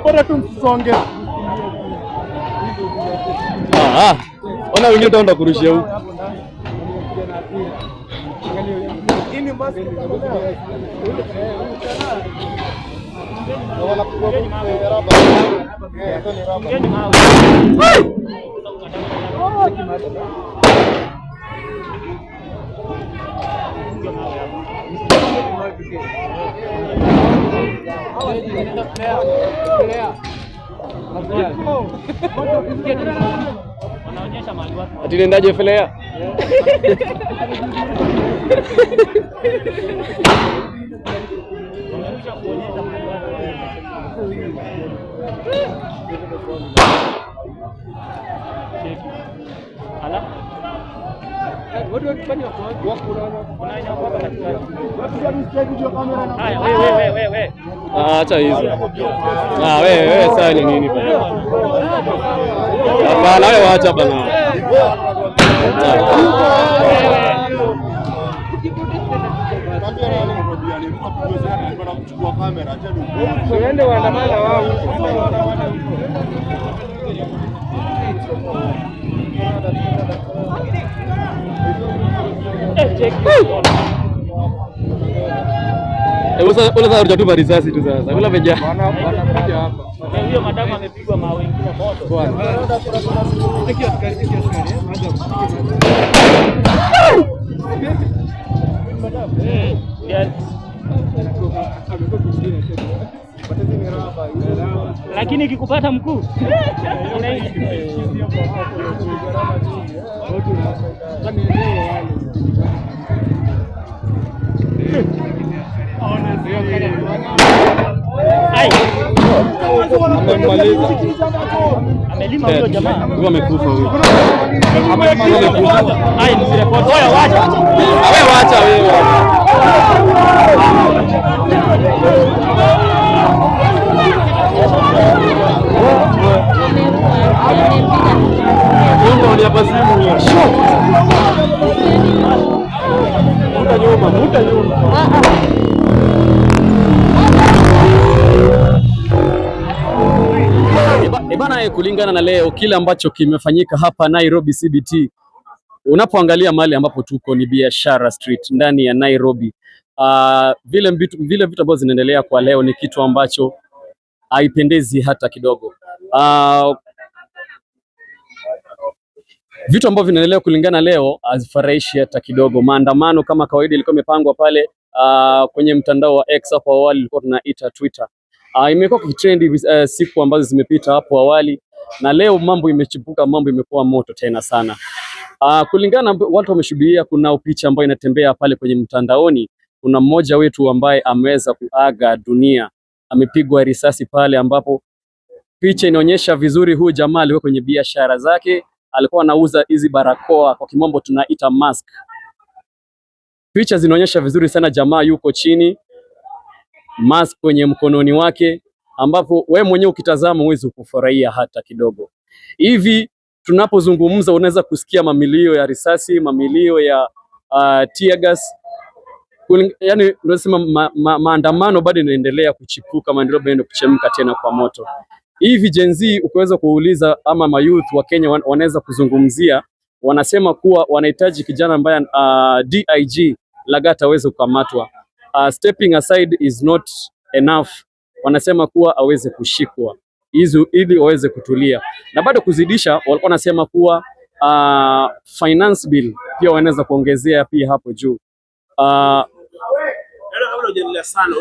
bora tu msonge. Ona wengine utaenda kurushia huko. Ati nendaje Felea? Acha hizo. Wewe sasa ni nini bana? Hapana, wewe acha bana. Tuende waandamana wao. Sasa hujatupa risasi tu sasa. Wala meja. Wanakuja hapa. Huyo madamu amepigwa mawe ingine moto. Lakini ikikupata mkuu amelima huyo jamaa. Huyo amekufa huyo. Ai, msirekoto wewe, wacha. Wewe wacha wewe. Ni hapa simu hiyo. Muta nyuma. Bana, kulingana na leo kile ambacho kimefanyika hapa Nairobi CBT, unapoangalia mahali ambapo tuko ni Biashara Street ndani ya Nairobi. Vile vitu ambavyo zinaendelea kwa leo ni kitu ambacho haipendezi hata kidogo. Vitu ambavyo vinaendelea kulingana leo hazifurahishi hata kidogo. Maandamano kama kawaida ilikuwa imepangwa pale kwenye mtandao wa X hapo awali ilikuwa tunaita Twitter. Imekuwa kitrendi siku ambazo zimepita hapo awali, na leo mambo imechipuka, mambo imekuwa moto tena sana. Kulingana watu wameshuhudia, kuna picha ambayo inatembea pale kwenye mtandaoni. Kuna mmoja wetu ambaye ameweza kuaga dunia, amepigwa risasi pale, ambapo picha inaonyesha vizuri huyu jamaa alikuwa kwenye biashara zake, alikuwa anauza hizi barakoa, kwa kimombo tunaita mask. Picha zinaonyesha vizuri sana jamaa yuko chini, mask kwenye mkononi wake, ambapo wewe mwenyewe ukitazama huwezi kufurahia hata kidogo. Hivi tunapozungumza unaweza kusikia mamilio ya risasi, mamilio ya tear gas. Yaani tunasema maandamano bado inaendelea kuchipuka, maendeleo bado kuchemka tena kwa moto. Hivi Gen Z ukiweza kuuliza ama mayouth wa Kenya wanaweza kuzungumzia, wanasema kuwa wanahitaji kijana ambaye DIG Lagat aweze kukamatwa. Stepping aside is not enough. Wanasema kuwa aweze kushikwa ili waweze kutulia, na bado kuzidisha walikuwa wanasema kuwa finance bill pia wanaweza kuongezea pia hapo juu. Kabla hujaendelea sana,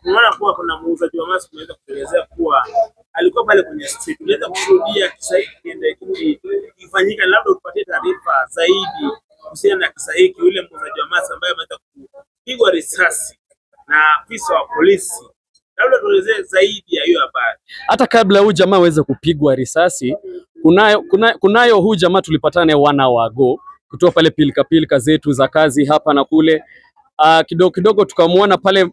unaona kuwa kuna muuzaji wa mask unaweza kuelezea kuwa alikuwa pale kwenye street. Unaweza kushuhudia kisa hiki kifanyika, labda upatie taarifa zaidi kuhusiana na kisa hiki, yule muuzaji wa mask ambaye ameweza kupigwa risasi na afisa wa polisi. Labda tuelezee zaidi ya hiyo habari. Hata kabla huyu jamaa aweze kupigwa risasi, kunayo huyu jamaa tulipatana 1 hour ago kutoka pale pilika zetu za kazi hapa na kule. Kidogo tukamwona pale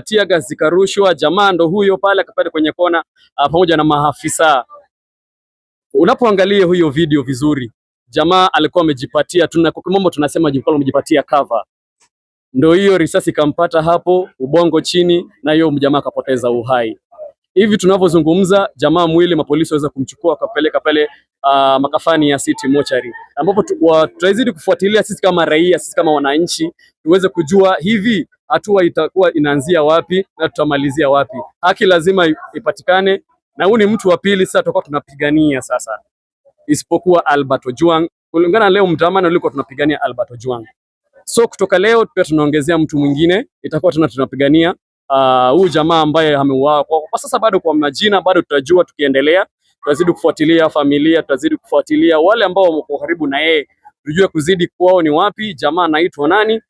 tear gas zikarushwa, jamaa ndo huyo pale akapata kwenye kona pamoja na maafisa. Unapoangalia hiyo video vizuri, jamaa alikuwa amejipatia, kwa kimombo tunasema amejipatia cover. Ndio hiyo risasi kampata hapo ubongo chini, na hiyo jamaa akapoteza uhai. Hivi tunavyozungumza, jamaa mwili mapolisi waweza kumchukua akapeleka pale makafani ya City Mortuary, ambapo tutazidi kufuatilia sisi kama raia, sisi kama wananchi, tuweze kujua hivi hatua itakuwa inaanzia wapi na tutamalizia wapi. Haki lazima ipatikane, na huyu ni mtu wa pili sasa tutakuwa tunapigania sasa, isipokuwa Albert Ojwang. Kulingana leo mtamano ulikuwa tunapigania Albert Ojwang. So kutoka leo pia tunaongezea mtu mwingine, itakuwa tunapigania huyu jamaa ambaye ameuawa. Kwa sasa bado kwa majina bado tutajua, tukiendelea tutazidi kufuatilia familia, tutazidi kufuatilia wale ambao wako karibu na yeye, tujue kuzidi kwao ni wapi, jamaa anaitwa nani,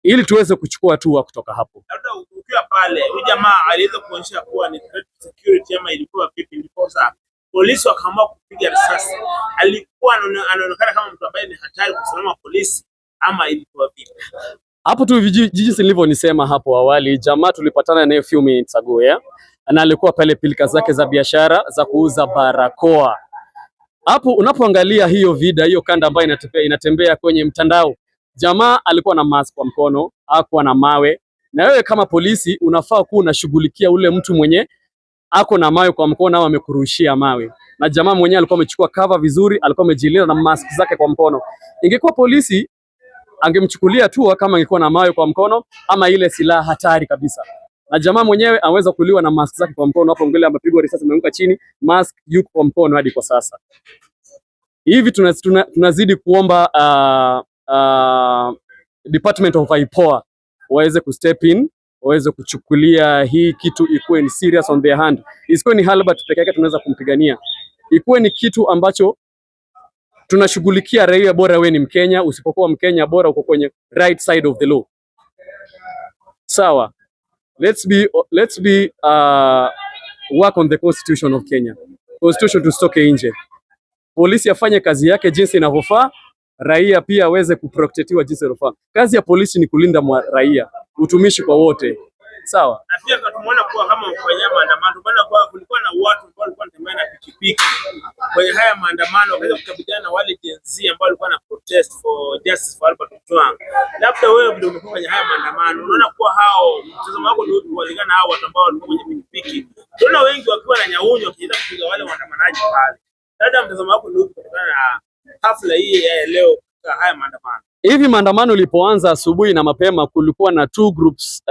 ili tuweze kuchukua hatua kutoka hapo. Labda ukiwa pale, huyu jamaa aliweza kuonyesha kuwa ni threat to security ama ilikuwa vipi ndipo sasa polisi wakaamua kupiga risasi? Alikuwa anaonekana kama mtu ambaye ni hatari kwa usalama wa polisi ama ilikuwa vipi? Hapo tu jinsi nilivyonisema hapo awali, jamaa tulipatana naye few minutes ago na alikuwa pale pilika zake za biashara za kuuza barakoa. Hapo unapoangalia hiyo video, hiyo kanda ambayo inatembea kwenye mtandao, jamaa alikuwa na mask kwa mkono, hakuwa na mawe. Na wewe kama polisi unafaa kuwa unashughulikia ule mtu mwenye ako na mawe kwa mkono au amekurushia mawe. Na jamaa mwenyewe alikuwa amechukua cover vizuri, alikuwa amejilinda na mask zake kwa mkono. Ingekuwa polisi angemchukulia tu kama angekuwa na mawe kwa mkono ama ile silaha hatari kabisa. Na jamaa mwenyewe anaweza kuliwa na mask zake kwa mkono, hapo ngile amepigwa risasi imeanguka chini, mask yuko kwa mkono hadi kwa sasa. Hivi tunazidi kuomba Department of IPOA waweze kustep in, waweze kuchukulia hii kitu ikuwe ni serious on their hand. Isikuwe ni Albert peke yake tunaweza kumpigania. Ikuwe ni kitu ambacho tunashughulikia raia, bora wewe ni Mkenya, usipokuwa Mkenya bora uko kwenye right side of the law. Sawa. Let's be work on the constitution of Kenya. Constitution tusitoke nje. Polisi afanye kazi yake jinsi inavyofaa, raia pia aweze kuprotectiwa jinsi inavyofaa. Kazi ya polisi ni kulinda raia, utumishi kwa wote. Sawa. Na pia tumeona kuwa kama kwenye maandamano bwana, kwa kulikuwa na watu ambao walikuwa wanatembea na pikipiki kwenye haya maandamano, wakaweza kukabiliana na wale Gen Z ambao walikuwa na protest for justice for Albert Ojwang. Labda wewe ndio umekuwa kwenye haya maandamano, unaona kuwa hao mtazamo wako ndio kulingana na hao watu ambao walikuwa kwenye pikipiki, unaona wengi wakiwa na nyaunyo wakienda kupiga wale waandamanaji pale. Labda mtazamo wako ndio kutokana na hafla hii ya leo kwa haya maandamano. Hivi maandamano ilipoanza asubuhi na mapema, kulikuwa na two groups.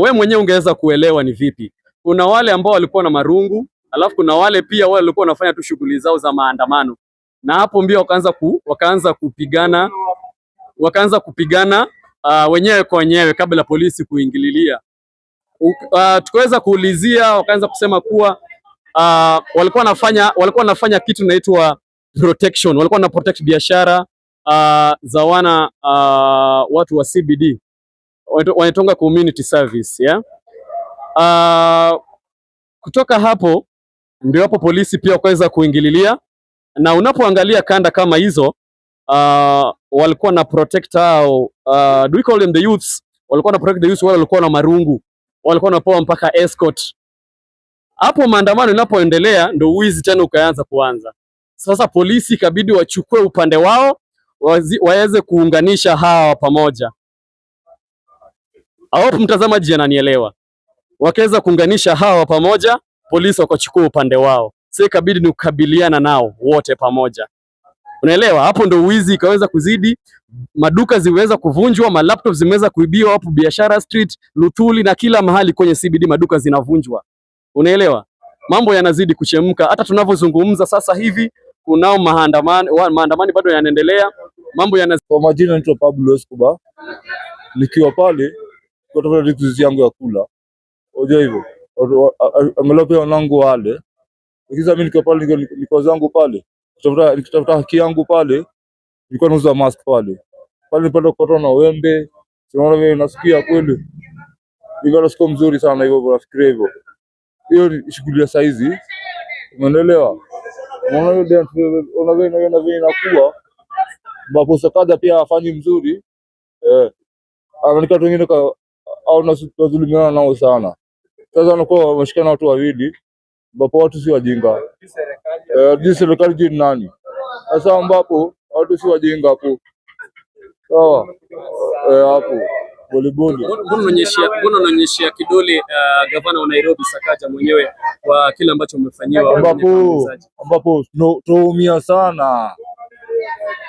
We mwenyewe ungeweza kuelewa ni vipi. Kuna wale ambao walikuwa na marungu, alafu kuna wale pia wale walikuwa wanafanya tu shughuli zao za maandamano. Na hapo mbio wakaanza kupigana wenyewe kwa wenyewe kabla polisi kuingililia. Tukaweza kuulizia, wakaanza kusema kuwa walikuwa wanafanya kitu inaitwa protection. Walikuwa na protect biashara za watu wa CBD. Wanatonga community service, kutoka hapo ndio hapo polisi pia wakaweza kuingililia. Na unapoangalia kanda kama hizo, walikuwa na protect do we call them the youths, walikuwa na protect the youths, wale walikuwa na marungu, walikuwa wanapewa mpaka escort. Hapo maandamano inapoendelea ndio wizi tena ukaanza kuanza. Sasa polisi ikabidi wachukue upande wao, waweze kuunganisha hawa pamoja. Hapo mtazamaji ananielewa. Wakaweza kuunganisha hawa pamoja, polisi wakachukua upande wao. Sasa ikabidi ni kukabiliana nao wote pamoja. Unaelewa? Hapo ndio wizi ikaweza kuzidi, maduka ziweza kuvunjwa, ma laptops zimeweza kuibiwa hapo Biashara Street, Lutuli na kila mahali kwenye CBD maduka zinavunjwa. Unaelewa? Mambo yanazidi kuchemka. Hata tunavyozungumza sasa hivi kunao maandamano bado yanaendelea. Mambo Kwa majina naitwa Pablo Escobar. Nikiwa pale kwa tafuta vitu yangu ya kula. Unajua hivyo. Angalau pia wanangu wale. Nikiza mimi nikiwa pale niko zangu pale. Nikitafuta haki yangu pale. Nilikuwa nauza mask pale. Pale nilipata kukata na wembe. Unaona mimi nasikia kweli. Nilikuwa siku mzuri sana hivyo, nafikiria hivyo. Hiyo ni shughuli ya saizi. Umeelewa? Unaona vile inakuwa. Ambapo Sakada pia afanyi mzuri. Ananika watu wengine au nazulumiana nao sana. Sasa wanakuwa wameshikana watu wawili, ambapo watu si wajinga. Serikali juu nani? Sasa ambapo watu si wajinga hapo. Sawa. Hapo Volleyball. Mbona unaonyeshia kidole gavana wa Nairobi Sakaja mwenyewe kwa kile ambacho umefanyiwa, ambapo tunaumia sana.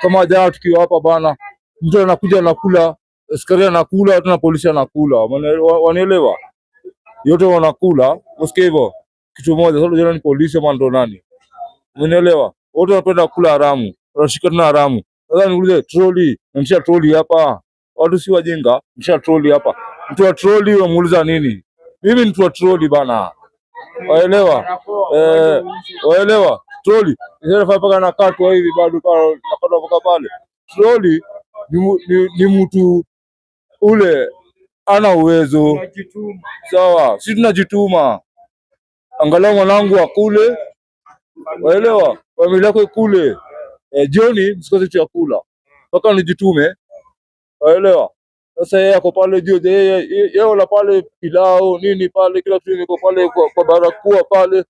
Kama jana tukiwa hapa bana, mtu anakuja anakula, askari anakula, tuna polisi anakula, wanaelewa yote wanakula, usikie hivyo kitu moja. Sasa jana ni polisi ama ndo nani, unaelewa? Wote wanapenda kula haramu, wanashika tuna haramu. Sasa niulize, troli nisha troli hapa, watu si wajinga, nisha troli hapa. Mtu wa troli wamuuliza nini? Mimi ni mtu wa troli bana, waelewa? Waelewa troli inafaa paka na katwa hivi bado nakatoka pale. Troli ni mtu ule ana uwezo, sawa? Sisi tunajituma, angalau mwanangu akule, waelewa? Familia yako ikule, jioni msikose chakula mpaka nijitume, waelewa? Sasa yeye ako pale juu, yeye wala pale pilau nini pale, kila kitu iko pale kwa barakoa pale.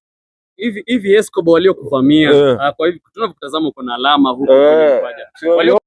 Hivi Escobar waliokuvamia, kwa hivyo tunavyotazama uko na alama huko kwenye paja.